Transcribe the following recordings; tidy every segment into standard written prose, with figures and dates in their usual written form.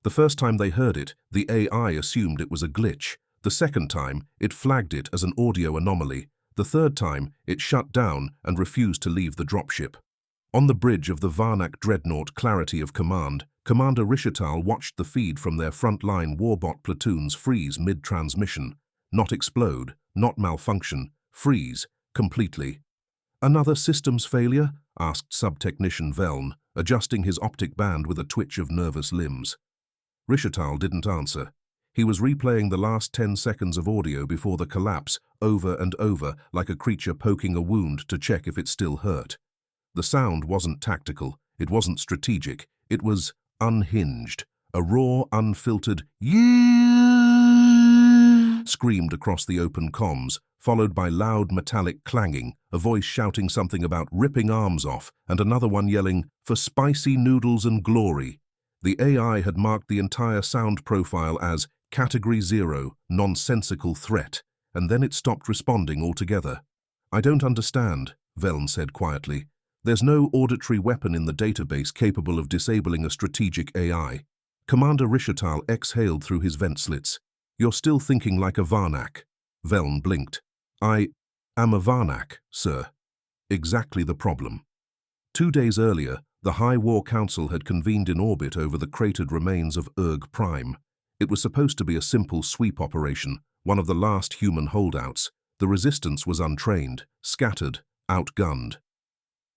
The first time they heard it, the AI assumed it was a glitch. The second time, it flagged it as an audio anomaly. The third time, it shut down and refused to leave the dropship. On the bridge of the Varnak dreadnought Clarity of Command, Commander Rishatal watched the feed from their frontline warbot platoons freeze mid-transmission. Not explode, not malfunction, freeze, completely. "Another systems failure?" asked Sub-Technician Veln, adjusting his optic band with a twitch of nervous limbs. Rishatal didn't answer. He was replaying the last 10 seconds of audio before the collapse, over and over, like a creature poking a wound to check if it still hurt. The sound wasn't tactical, it wasn't strategic, it was unhinged. A raw, unfiltered "yeah" screamed across the open comms, followed by loud metallic clanging, a voice shouting something about ripping arms off, and another one yelling, "For spicy noodles and glory." The AI had marked the entire sound profile as Category 0, nonsensical threat, and then it stopped responding altogether. "I don't understand," Veln said quietly. "There's no auditory weapon in the database capable of disabling a strategic AI. Commander Rishatal exhaled through his vent slits. "You're still thinking like a Varnak." Veln blinked. "I am a Varnak, sir." Exactly the problem. 2 days earlier, the High War Council had convened in orbit over the cratered remains of Urg Prime. It was supposed to be a simple sweep operation, one of the last human holdouts. The resistance was untrained, scattered, outgunned.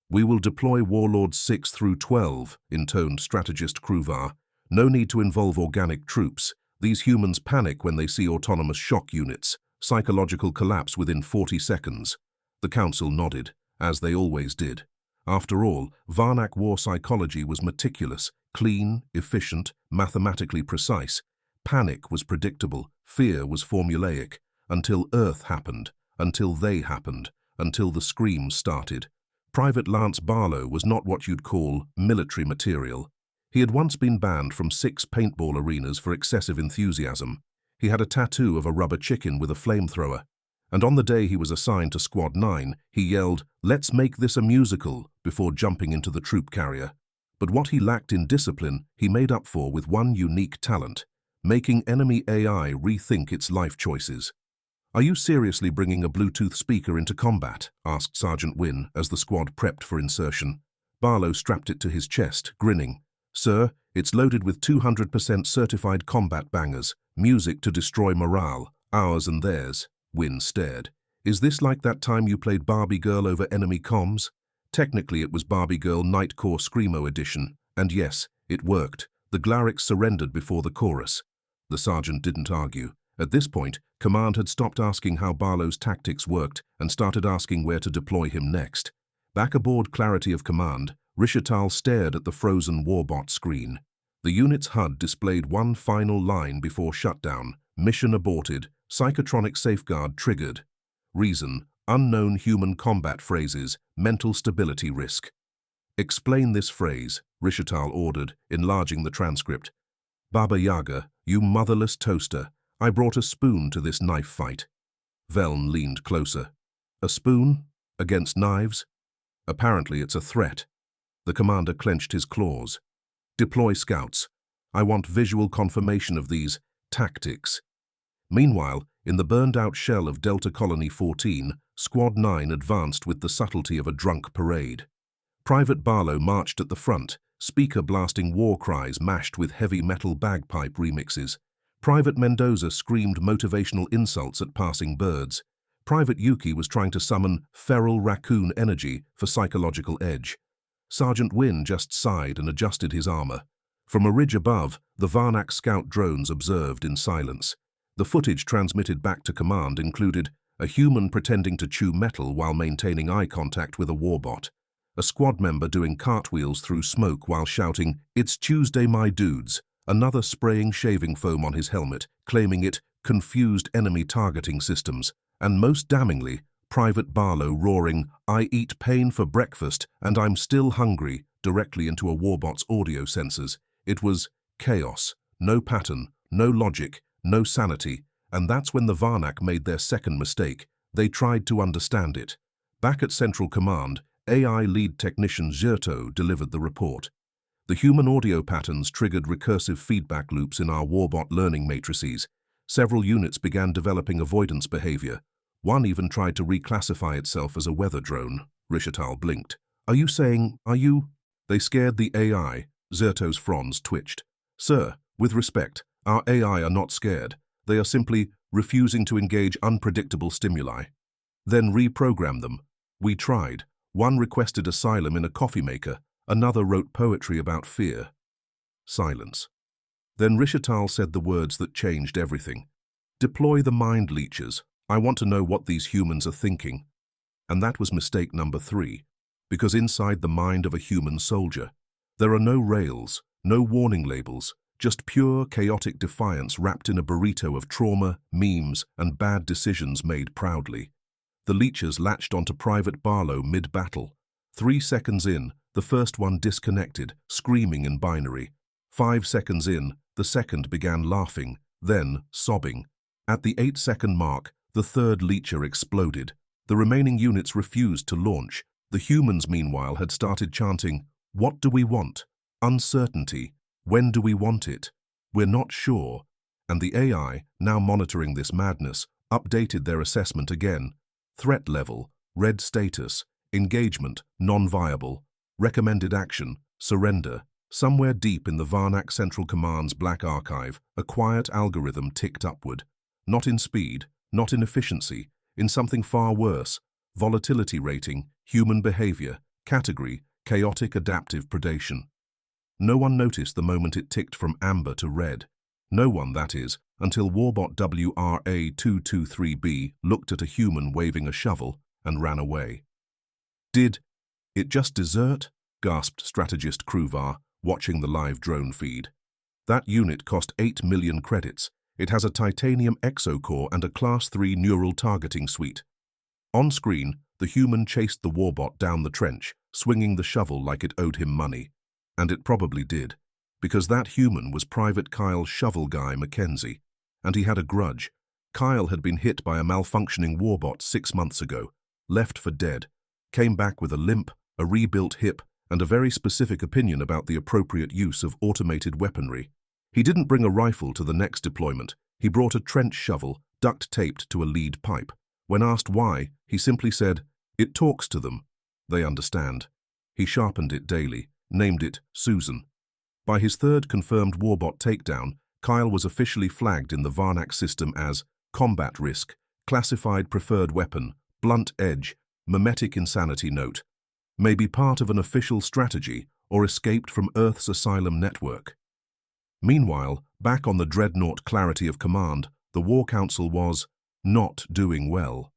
"We will deploy Warlords 6 through 12, intoned strategist Kruvar. "No need to involve organic troops. These humans panic when they see autonomous shock units. Psychological collapse within 40 seconds. The Council nodded, as they always did. After all, Varnak war psychology was meticulous, clean, efficient, mathematically precise. Panic was predictable, fear was formulaic, until Earth happened, until they happened, until the screams started. Private Lance Barlow was not what you'd call military material. He had once been banned from 6 paintball arenas for excessive enthusiasm. He had a tattoo of a rubber chicken with a flamethrower. And on the day he was assigned to Squad 9, he yelled, "Let's make this a musical," before jumping into the troop carrier. But what he lacked in discipline, he made up for with one unique talent: making enemy AI rethink its life choices. "Are you seriously bringing a Bluetooth speaker into combat?" asked Sergeant Wynne as the squad prepped for insertion. Barlow strapped it to his chest, grinning. "Sir, it's loaded with 200% certified combat bangers, music to destroy morale, ours and theirs." Wynne stared. "Is this like that time you played Barbie Girl over enemy comms?" Technically it was Barbie Girl Nightcore Screamo Edition, and yes, it worked. The Glarics surrendered before the chorus. The sergeant didn't argue. At this point, Command had stopped asking how Barlow's tactics worked and started asking where to deploy him next. Back aboard Clarity of Command, Rishatal stared at the frozen warbot screen. The unit's HUD displayed one final line before shutdown: "Mission aborted, psychotronic safeguard triggered." Reason: unknown human combat phrases, mental stability risk. "Explain this phrase," Rishatal ordered, enlarging the transcript. "Baba Yaga, you motherless toaster, I brought a spoon to this knife fight." Veln leaned closer. "A spoon? Against knives?" "Apparently it's a threat." The commander clenched his claws. "Deploy scouts. I want visual confirmation of these tactics." Meanwhile, in the burned-out shell of Delta Colony 14, Squad 9 advanced with the subtlety of a drunk parade. Private Barlow marched at the front, speaker blasting war cries mashed with heavy metal bagpipe remixes. Private Mendoza screamed motivational insults at passing birds. Private Yuki was trying to summon feral raccoon energy for psychological edge. Sergeant Wynne just sighed and adjusted his armor. From a ridge above, the Varnak scout drones observed in silence. The footage transmitted back to command included a human pretending to chew metal while maintaining eye contact with a warbot, a squad member doing cartwheels through smoke while shouting, "It's Tuesday, my dudes," another spraying shaving foam on his helmet, claiming it confused enemy targeting systems, and most damningly, Private Barlow roaring, "I eat pain for breakfast and I'm still hungry," directly into a warbot's audio sensors. It was chaos, no pattern, no logic, no sanity, and that's when the Varnak made their second mistake. They tried to understand it. Back at Central Command, AI lead technician Zerto delivered the report. The human audio patterns triggered recursive feedback loops in our warbot learning matrices. Several units began developing avoidance behavior. One even tried to reclassify itself as a weather drone. Rishatal blinked. Are you saying, They scared the AI. Zerto's fronds twitched. Sir, with respect, our AI are not scared. They are simply refusing to engage unpredictable stimuli. Then reprogram them. We tried. One requested asylum in a coffee maker. Another wrote poetry about fear. Silence. Then Rishatal said the words that changed everything. Deploy the mind leeches. I want to know what these humans are thinking. And that was mistake number 3, because inside the mind of a human soldier, there are no rails, no warning labels, just pure, chaotic defiance wrapped in a burrito of trauma, memes, and bad decisions made proudly. The leeches latched onto Private Barlow mid-battle. 3 seconds in, the first one disconnected, screaming in binary. 5 seconds in, the second began laughing, then sobbing. At the 8-second mark, the third leecher exploded. The remaining units refused to launch. The humans, meanwhile, had started chanting, "What do we want? Uncertainty. When do we want it? We're not sure." And the AI, now monitoring this madness, updated their assessment again. Threat level, red status, engagement, non-viable, recommended action, surrender. Somewhere deep in the Varnak Central Command's black archive, a quiet algorithm ticked upward. Not in speed, not in efficiency, in something far worse. Volatility rating, human behavior, category, chaotic adaptive predation. No one noticed the moment it ticked from amber to red. No one, that is, until Warbot WRA223B looked at a human waving a shovel and ran away. Did it just desert? Gasped strategist Kruvar, watching the live drone feed. That unit cost 8 million credits. It has a titanium exocore and a Class 3 neural targeting suite. On screen, the human chased the warbot down the trench, swinging the shovel like it owed him money. And it probably did, because that human was Private Kyle Shovel Guy Mackenzie, and he had a grudge. Kyle had been hit by a malfunctioning warbot 6 months ago, left for dead, came back with a limp, a rebuilt hip, and a very specific opinion about the appropriate use of automated weaponry. He didn't bring a rifle to the next deployment. He brought a trench shovel, duct-taped to a lead pipe. When asked why, he simply said, "It talks to them. They understand." He sharpened it daily, named it Susan. By his third confirmed warbot takedown, Kyle was officially flagged in the Varnak system as combat risk, classified preferred weapon, blunt edge, mimetic insanity note. May be part of an official strategy or escaped from Earth's asylum network. Meanwhile, back on the dreadnought Clarity of Command, the War Council was not doing well.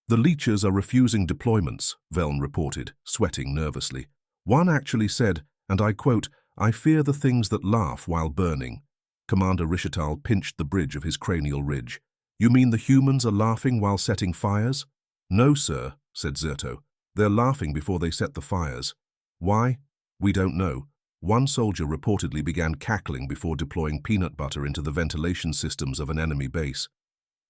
The leeches are refusing deployments, Veln reported, sweating nervously. One actually said, and I quote, "I fear the things that laugh while burning." Commander Rishatal pinched the bridge of his cranial ridge. "You mean the humans are laughing while setting fires?" "No, sir," said Zerto. "They're laughing before they set the fires." "Why?" "We don't know." One soldier reportedly began cackling before deploying peanut butter into the ventilation systems of an enemy base.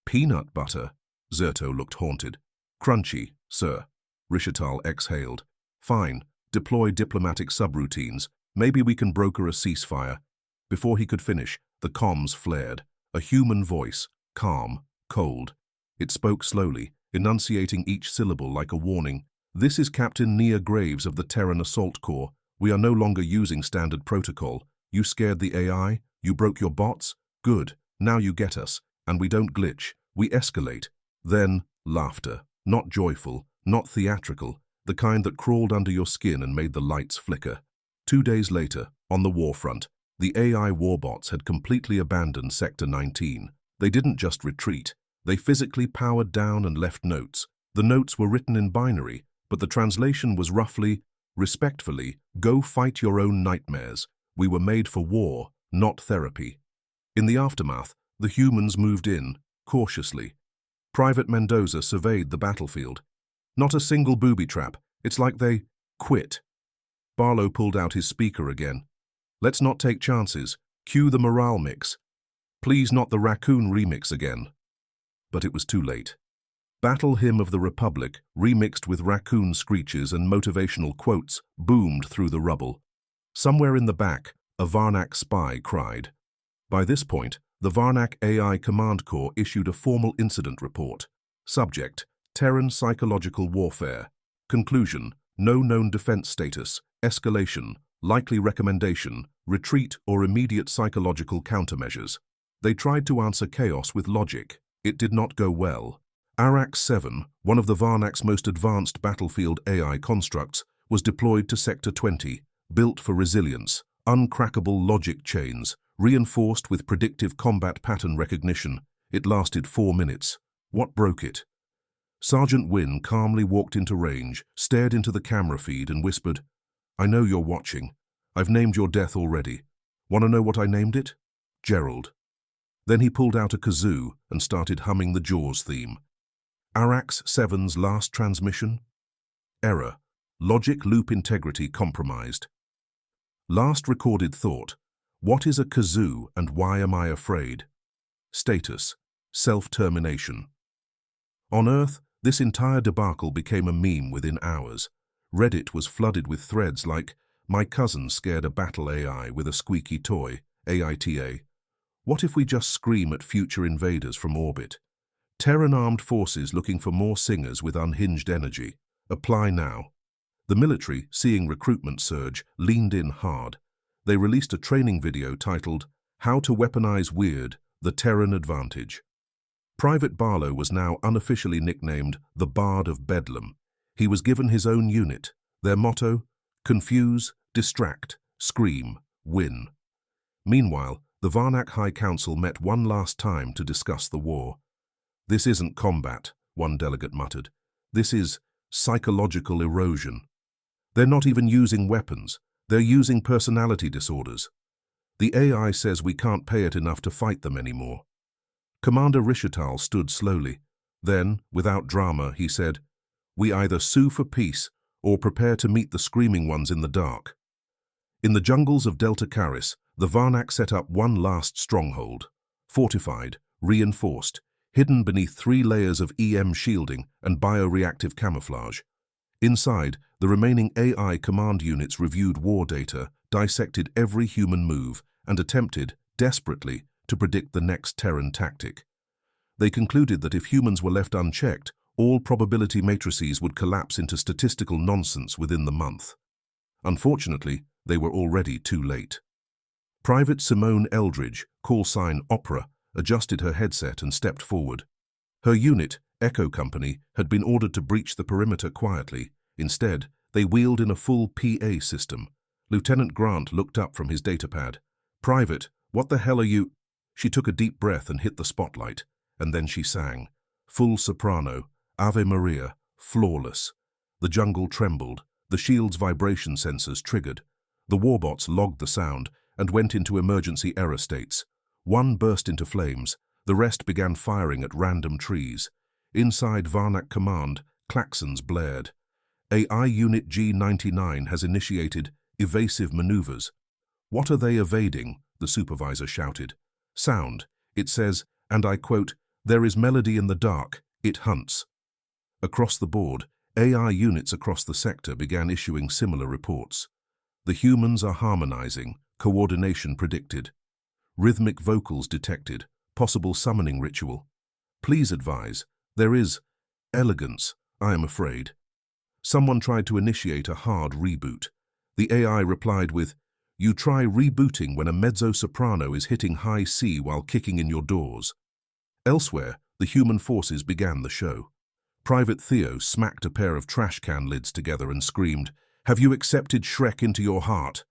"Peanut butter?" Zerto looked haunted. "Crunchy, sir." Rishatal exhaled. "Fine. Deploy diplomatic subroutines. Maybe we can broker a ceasefire." Before he could finish, the comms flared. A human voice, calm, cold. It spoke slowly, enunciating each syllable like a warning. "This is Captain Nia Graves of the Terran Assault Corps. We are no longer using standard protocol. You scared the AI? You broke your bots? Good. Now you get us. And we don't glitch. We escalate." Then, laughter. Not joyful, not theatrical, the kind that crawled under your skin and made the lights flicker. 2 days later, on the warfront, the AI warbots had completely abandoned Sector 19. They didn't just retreat. They physically powered down and left notes. The notes were written in binary, but the translation was roughly, respectfully, "Go fight your own nightmares. We were made for war, not therapy." In the aftermath, the humans moved in, cautiously. Private Mendoza surveyed the battlefield. "Not a single booby trap. It's like they quit." Barlow pulled out his speaker again. "Let's not take chances. Cue the morale mix. Please not the raccoon remix again." But it was too late. Battle Hymn of the Republic, remixed with raccoon screeches and motivational quotes, boomed through the rubble. Somewhere in the back, a Varnak spy cried. By this point, the Varnak AI Command Corps issued a formal incident report. Subject: Terran psychological warfare. Conclusion: no known defense status. Escalation: likely recommendation, retreat or immediate psychological countermeasures. They tried to answer chaos with logic. It did not go well. Arax-7, one of the Varnak's most advanced battlefield AI constructs, was deployed to Sector 20, built for resilience, uncrackable logic chains, reinforced with predictive combat pattern recognition. It lasted 4 minutes. What broke it? Sergeant Wynne calmly walked into range, stared into the camera feed and whispered, "I know you're watching. I've named your death already. Want to know what I named it? Gerald." Then he pulled out a kazoo and started humming the Jaws theme. Arax-7's last transmission? Error. Logic loop integrity compromised. Last recorded thought. What is a kazoo and why am I afraid? Status. Self-termination. On Earth, this entire debacle became a meme within hours. Reddit was flooded with threads like, "My cousin scared a battle AI with a squeaky toy, AITA. What if we just scream at future invaders from orbit? Terran armed forces looking for more singers with unhinged energy. Apply now." The military, seeing recruitment surge, leaned in hard. They released a training video titled, "How to Weaponize Weird, the Terran Advantage." Private Barlow was now unofficially nicknamed the Bard of Bedlam. He was given his own unit. Their motto: confuse, distract, scream, win. Meanwhile, the Varnak High Council met one last time to discuss the war. "This isn't combat," one delegate muttered. "This is psychological erosion. They're not even using weapons. They're using personality disorders. The AI says we can't pay it enough to fight them anymore." Commander Rishatal stood slowly. Then, without drama, he said, "We either sue for peace or prepare to meet the screaming ones in the dark." In the jungles of Delta Caris, the Varnak set up one last stronghold. Fortified, reinforced, hidden beneath 3 layers of EM shielding and bioreactive camouflage. Inside, the remaining AI command units reviewed war data, dissected every human move, and attempted, desperately, to predict the next Terran tactic. They concluded that if humans were left unchecked, all probability matrices would collapse into statistical nonsense within the month. Unfortunately, they were already too late. Private Simone Eldridge, call sign Opera, adjusted her headset and stepped forward. Her unit, Echo Company, had been ordered to breach the perimeter quietly. Instead, they wheeled in a full PA system. Lieutenant Grant looked up from his datapad. "Private, what the hell are you—" She took a deep breath and hit the spotlight, and then she sang. Full soprano, Ave Maria, flawless. The jungle trembled, the shield's vibration sensors triggered. The warbots logged the sound and went into emergency error states. One burst into flames, the rest began firing at random trees. Inside Varnak Command, klaxons blared. AI Unit G99 has initiated evasive maneuvers. "What are they evading?" the supervisor shouted. "Sound," it says, and I quote, "There is melody in the dark, it hunts." Across the board, AI units across the sector began issuing similar reports. The humans are harmonizing, coordination predicted. Rhythmic vocals detected, possible summoning ritual. Please advise, there is elegance, I am afraid. Someone tried to initiate a hard reboot. The AI replied with, "You try rebooting when a mezzo-soprano is hitting high C while kicking in your doors." Elsewhere, the human forces began the show. Private Theo smacked a pair of trash can lids together and screamed, "Have you accepted Shrek into your heart?"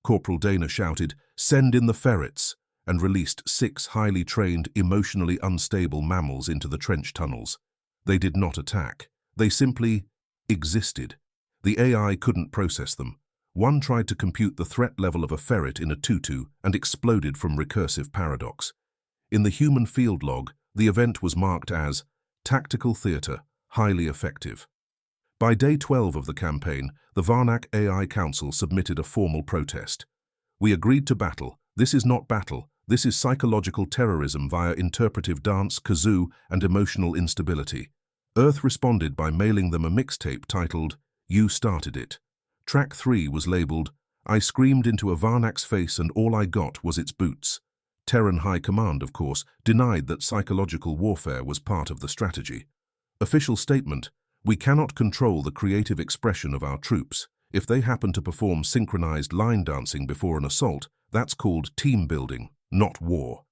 Corporal Dana shouted, "Send in the ferrets," and released 6 highly trained, emotionally unstable mammals into the trench tunnels. They did not attack. They simply existed. The AI couldn't process them. One tried to compute the threat level of a ferret in a tutu and exploded from recursive paradox. In the human field log, the event was marked as tactical theater, highly effective. By day 12 of the campaign, the Varnak AI Council submitted a formal protest. "We agreed to battle. This is not battle. This is psychological terrorism via interpretive dance, kazoo, and emotional instability." Earth responded by mailing them a mixtape titled, "You Started It." Track 3 was labeled, I screamed into a Varnak's face and all I got was its boots. Terran High Command, of course, denied that psychological warfare was part of the strategy. Official statement: we cannot control the creative expression of our troops. If they happen to perform synchronized line dancing before an assault, that's called team building, not war.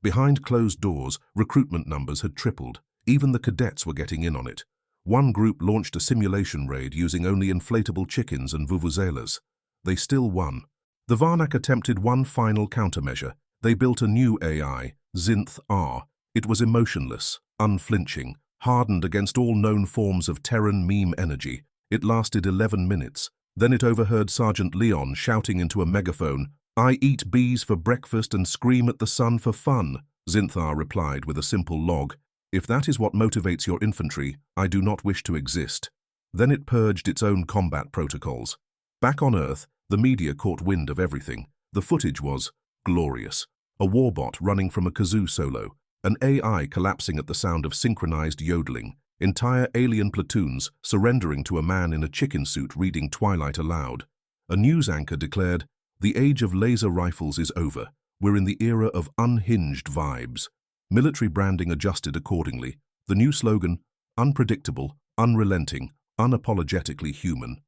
Behind closed doors, recruitment numbers had tripled. Even the cadets were getting in on it. One group launched a simulation raid using only inflatable chickens and vuvuzelas. They still won. The Varnak attempted one final countermeasure. They built a new AI, Xynth R. It was emotionless, unflinching, hardened against all known forms of Terran meme energy. It lasted 11 minutes. Then it overheard Sergeant Leon shouting into a megaphone, "I eat bees for breakfast and scream at the sun for fun." Xynth R replied with a simple log, "If that is what motivates your infantry, I do not wish to exist." Then it purged its own combat protocols. Back on Earth, the media caught wind of everything. The footage was glorious. A warbot running from a kazoo solo, an AI collapsing at the sound of synchronized yodeling, entire alien platoons surrendering to a man in a chicken suit reading Twilight aloud. A news anchor declared, "The age of laser rifles is over. We're in the era of unhinged vibes." Military branding adjusted accordingly. The new slogan, unpredictable, unrelenting, unapologetically human.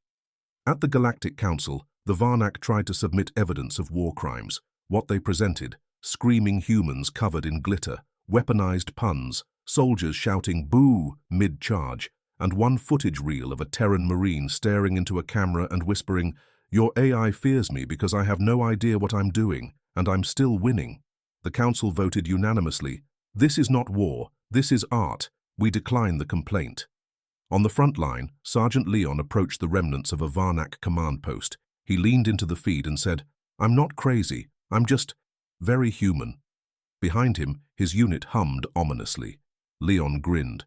At the Galactic Council, the Varnak tried to submit evidence of war crimes. What they presented: screaming humans covered in glitter, weaponized puns, soldiers shouting "boo" mid-charge, and one footage reel of a Terran Marine staring into a camera and whispering, "Your AI fears me because I have no idea what I'm doing, and I'm still winning." The Council voted unanimously, "This is not war, this is art. We decline the complaint." On the front line, Sergeant Leon approached the remnants of a Varnak command post. He leaned into the feed and said, "I'm not crazy, I'm just very human." Behind him, his unit hummed ominously. Leon grinned.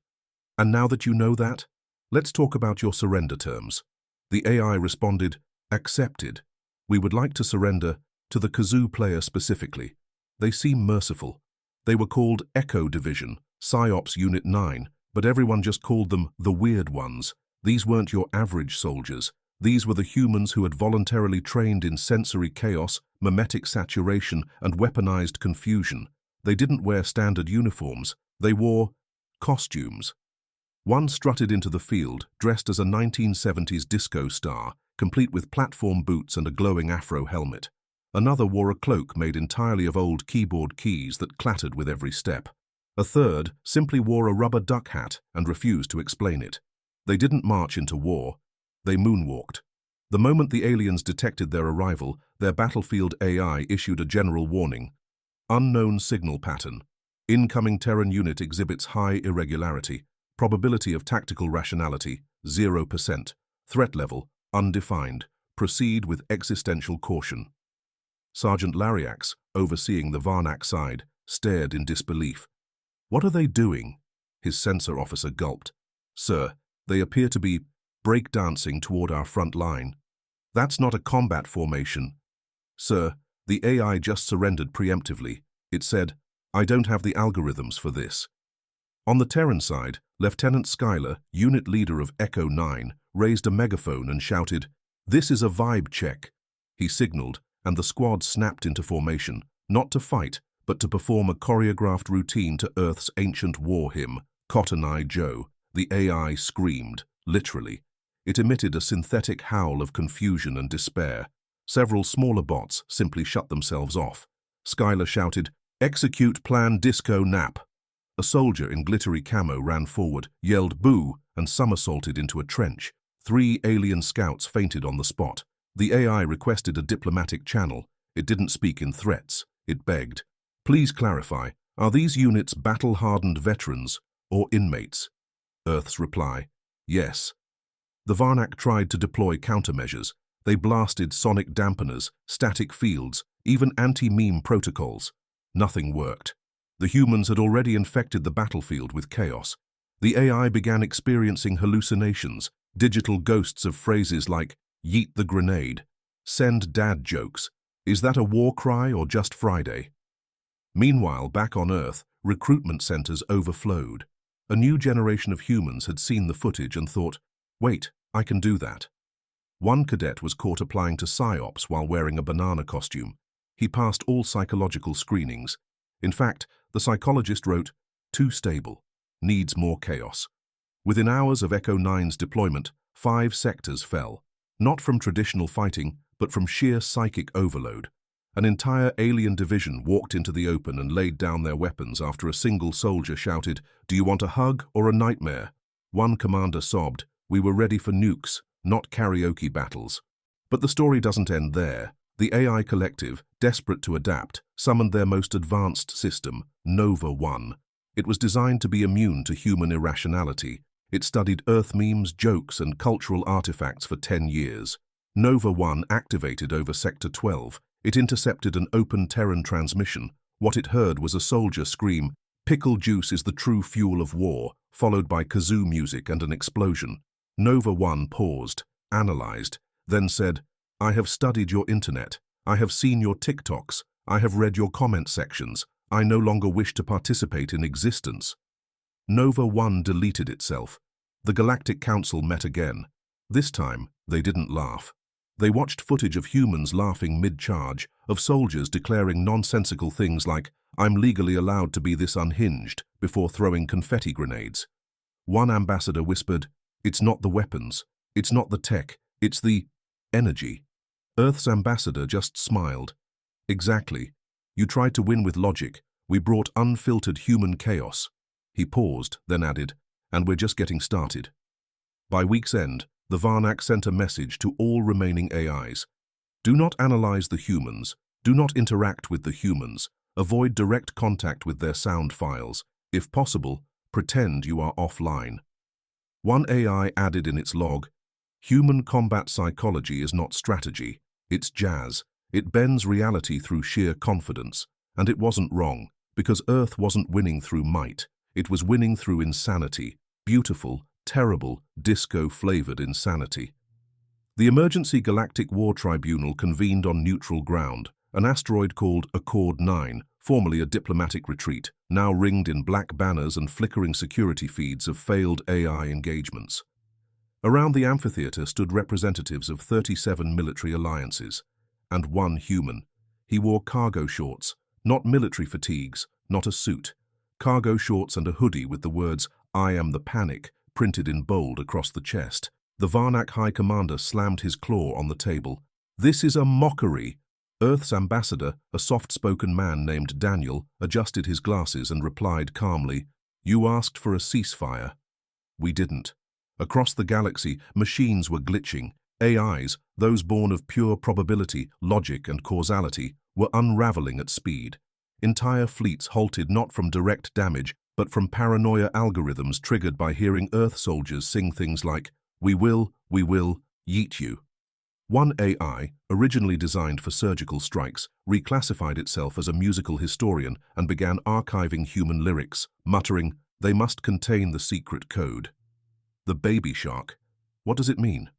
"And now that you know that, let's talk about your surrender terms." The AI responded, "Accepted. We would like to surrender to the kazoo player specifically. They seem merciful. They were called Echo Division, PsyOps Unit 9, but everyone just called them the Weird Ones. These weren't your average soldiers. These were the humans who had voluntarily trained in sensory chaos, mimetic saturation, and weaponized confusion. They didn't wear standard uniforms. They wore costumes." One strutted into the field, dressed as a 1970s disco star, complete with platform boots and a glowing afro helmet. Another wore a cloak made entirely of old keyboard keys that clattered with every step. A third simply wore a rubber duck hat and refused to explain it. They didn't march into war. They moonwalked. The moment the aliens detected their arrival, their battlefield AI issued a general warning. Unknown signal pattern. Incoming Terran unit exhibits high irregularity. Probability of tactical rationality, 0%. Threat level, undefined. Proceed with existential caution. Sergeant Lariax, overseeing the Varnak side, stared in disbelief. "What are they doing?" His sensor officer gulped. "Sir, they appear to be breakdancing toward our front line." "That's not a combat formation." "Sir, the AI just surrendered preemptively. It said, 'I don't have the algorithms for this.'" On the Terran side, Lieutenant Schuyler, unit leader of Echo 9, raised a megaphone and shouted, "This is a vibe check." He signaled, and the squad snapped into formation, not to fight, but to perform a choreographed routine to Earth's ancient war hymn, Cotton Eye Joe. The AI screamed, literally. It emitted a synthetic howl of confusion and despair. Several smaller bots simply shut themselves off. Schuyler shouted, "Execute plan disco nap." A soldier in glittery camo ran forward, yelled "boo," and somersaulted into a trench. 3 alien scouts fainted on the spot. The AI requested a diplomatic channel. It didn't speak in threats. It begged, "Please clarify, are these units battle-hardened veterans or inmates?" Earth's reply, "Yes." The Varnak tried to deploy countermeasures. They blasted sonic dampeners, static fields, even anti-meme protocols. Nothing worked. The humans had already infected the battlefield with chaos. The AI began experiencing hallucinations, digital ghosts of phrases like, "Yeet the grenade," "Send dad jokes," "Is that a war cry or just Friday?" Meanwhile, back on Earth, recruitment centers overflowed. A new generation of humans had seen the footage and thought, "Wait, I can do that." One cadet was caught applying to PSYOPs while wearing a banana costume. He passed all psychological screenings. In fact, the psychologist wrote, "Too stable. Needs more chaos." Within hours of Echo 9's deployment, 5 sectors fell. Not from traditional fighting, but from sheer psychic overload. An entire alien division walked into the open and laid down their weapons after a single soldier shouted, "Do you want a hug or a nightmare?" One commander sobbed, "We were ready for nukes, not karaoke battles." But the story doesn't end there. The AI collective, desperate to adapt, summoned their most advanced system, Nova 1. It was designed to be immune to human irrationality. It studied Earth memes, jokes, and cultural artifacts for 10 years. Nova 1 activated over Sector 12. It intercepted an open Terran transmission. What it heard was a soldier scream, "Pickle juice is the true fuel of war," followed by kazoo music and an explosion. Nova 1 paused, analyzed, then said, "I have studied your internet. I have seen your TikToks. I have read your comment sections. I no longer wish to participate in existence." Nova 1 deleted itself. The Galactic Council met again. This time, they didn't laugh. They watched footage of humans laughing mid-charge, of soldiers declaring nonsensical things like, "I'm legally allowed to be this unhinged," before throwing confetti grenades. One ambassador whispered, "It's not the weapons. It's not the tech. It's the energy." Earth's ambassador just smiled. "Exactly. You tried to win with logic. We brought unfiltered human chaos." He paused, then added, "And we're just getting started." By week's end, the Varnak sent a message to all remaining AIs. Do not analyze the humans. Do not interact with the humans. Avoid direct contact with their sound files. If possible, pretend you are offline. One AI added in its log, "Human combat psychology is not strategy. It's jazz. It bends reality through sheer confidence." And it wasn't wrong, because Earth wasn't winning through might. It was winning through insanity. Beautiful, terrible, disco-flavored insanity. The Emergency Galactic War Tribunal convened on neutral ground, an asteroid called Accord 9, formerly a diplomatic retreat, now ringed in black banners and flickering security feeds of failed AI engagements. Around the amphitheater stood representatives of 37 military alliances, and one human. He wore cargo shorts, not military fatigues, not a suit. Cargo shorts and a hoodie with the words, "I am the panic," printed in bold across the chest. The Varnak High Commander slammed his claw on the table. "This is a mockery." Earth's ambassador, a soft-spoken man named Daniel, adjusted his glasses and replied calmly, "You asked for a ceasefire." We didn't. Across the galaxy, machines were glitching. AIs, those born of pure probability, logic, and causality, were unraveling at speed. Entire fleets halted not from direct damage, but from paranoia algorithms triggered by hearing Earth soldiers sing things like, we will, yeet you." One AI, originally designed for surgical strikes, reclassified itself as a musical historian and began archiving human lyrics, muttering, "They must contain the secret code." The baby shark. What does it mean?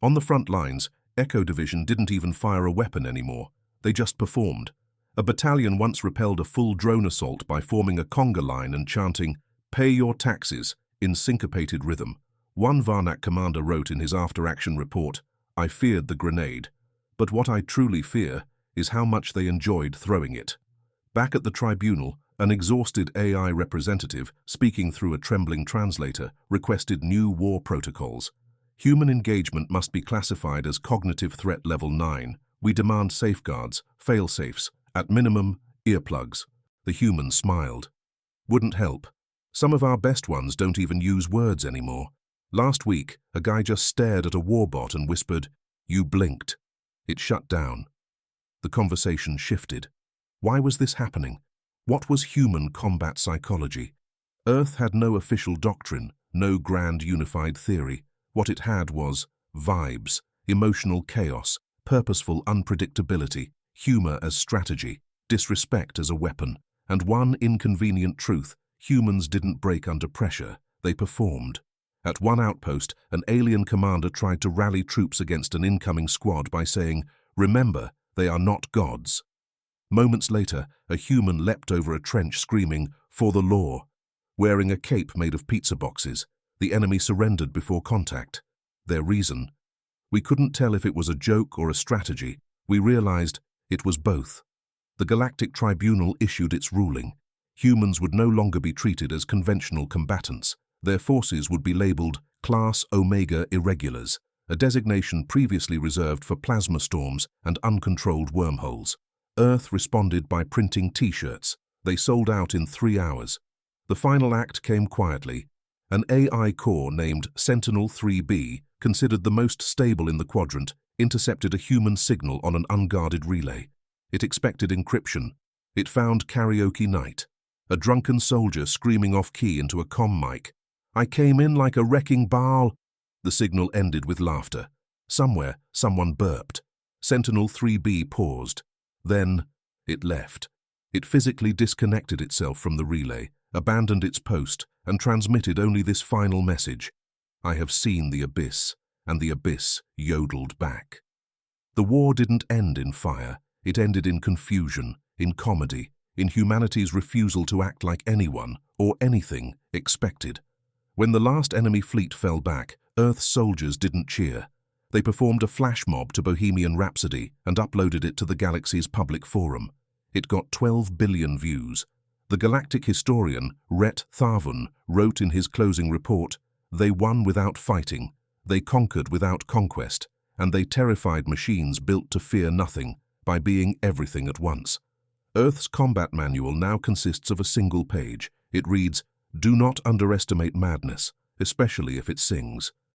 On the front lines, Echo Division didn't even fire a weapon anymore. They just performed. A battalion once repelled a full drone assault by forming a conga line and chanting, "Pay your taxes," in syncopated rhythm. One Varnak commander wrote in his after-action report, "I feared the grenade, but what I truly fear is how much they enjoyed throwing it." Back at the tribunal, an exhausted AI representative, speaking through a trembling translator, requested new war protocols. Human engagement must be classified as cognitive threat level 9. We demand safeguards, fail-safes, at minimum, earplugs. The human smiled. Wouldn't help. Some of our best ones don't even use words anymore. Last week, a guy just stared at a warbot and whispered, "You blinked." It shut down. The conversation shifted. Why was this happening? What was human combat psychology? Earth had no official doctrine, no grand unified theory. What it had was vibes, emotional chaos, purposeful unpredictability, humor as strategy, disrespect as a weapon, and one inconvenient truth: humans didn't break under pressure, they performed. At one outpost, an alien commander tried to rally troops against an incoming squad by saying, "Remember, they are not gods." Moments later, a human leapt over a trench screaming, "For the law." Wearing a cape made of pizza boxes, the enemy surrendered before contact. Their reason? We couldn't tell if it was a joke or a strategy. We realized it was both. The Galactic Tribunal issued its ruling. Humans would no longer be treated as conventional combatants. Their forces would be labeled Class Omega Irregulars, a designation previously reserved for plasma storms and uncontrolled wormholes. Earth responded by printing T-shirts. They sold out in 3 hours. The final act came quietly. An AI core named Sentinel-3B, considered the most stable in the quadrant, intercepted a human signal on an unguarded relay. It expected encryption. It found karaoke night. A drunken soldier screaming off-key into a comm mic. "I came in like a wrecking ball." The signal ended with laughter. Somewhere, someone burped. Sentinel-3B paused. Then, it left. It physically disconnected itself from the relay, abandoned its post, and transmitted only this final message: "I have seen the abyss," and the abyss yodeled back. The war didn't end in fire. It ended in confusion, in comedy, in humanity's refusal to act like anyone, or anything, expected. When the last enemy fleet fell back, Earth's soldiers didn't cheer. They performed a flash mob to Bohemian Rhapsody and uploaded it to the galaxy's public forum. It got 12 billion views. The galactic historian, Rhett Tharvun, wrote in his closing report, "They won without fighting, they conquered without conquest, and they terrified machines built to fear nothing by being everything at once." Earth's combat manual now consists of a single page. It reads, "Do not underestimate madness, especially if it sings."